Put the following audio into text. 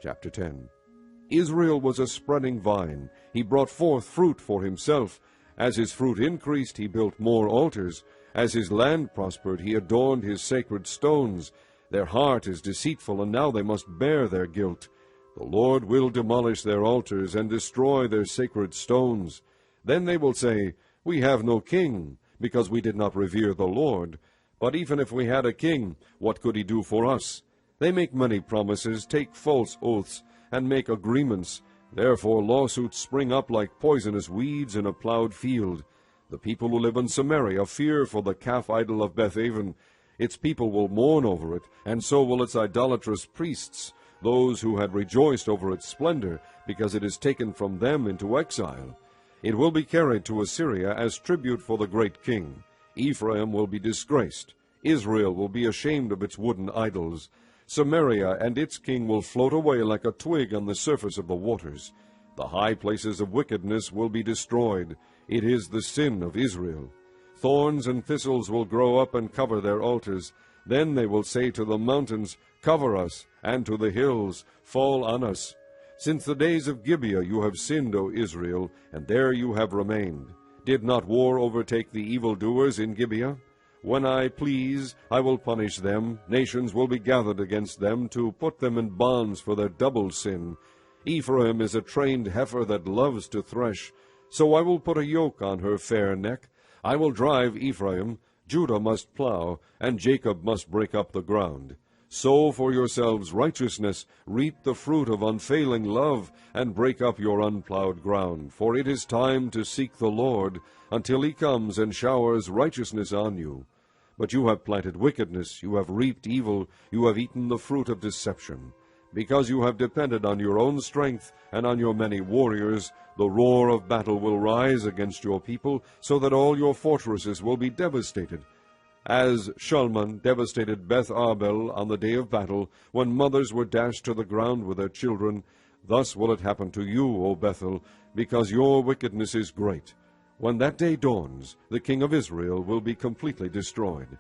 Chapter 10. Israel was a spreading vine. He brought forth fruit for himself. As his fruit increased, he built more altars. As his land prospered, he adorned his sacred stones. Their heart is deceitful, and now they must bear their guilt. The Lord will demolish their altars and destroy their sacred stones. Then they will say, "We have no king, because we did not revere the Lord. But even if we had a king, what could he do for us?" They make many promises, take false oaths, and make agreements. Therefore lawsuits spring up like poisonous weeds in a plowed field. The people who live in Samaria fear for the calf idol of Bethel. Its people will mourn over it, and so will its idolatrous priests, those who had rejoiced over its splendor, because it is taken from them into exile. It will be carried to Assyria as tribute for the great king. Ephraim will be disgraced. Israel will be ashamed of its wooden idols. Samaria and its king will float away like a twig on the surface of the waters. The high places of wickedness will be destroyed. It is the sin of Israel. Thorns and thistles will grow up and cover their altars. Then they will say to the mountains, "Cover us," and to the hills, "Fall on us." Since the days of Gibeah you have sinned, O Israel, and there you have remained. Did not war overtake the evildoers in Gibeah? When I please, I will punish them. Nations will be gathered against them to put them in bonds for their double sin. Ephraim is a trained heifer that loves to thresh. So I will put a yoke on her fair neck. I will drive Ephraim. Judah must plow, and Jacob must break up the ground. Sow for yourselves righteousness, reap the fruit of unfailing love, and break up your unplowed ground. For it is time to seek the Lord, until he comes and showers righteousness on you. But you have planted wickedness, you have reaped evil, you have eaten the fruit of deception. Because you have depended on your own strength and on your many warriors, the roar of battle will rise against your people, so that all your fortresses will be devastated. As Shalman devastated Beth Arbel on the day of battle, when mothers were dashed to the ground with their children, thus will it happen to you, O Bethel, because your wickedness is great. When that day dawns, the king of Israel will be completely destroyed.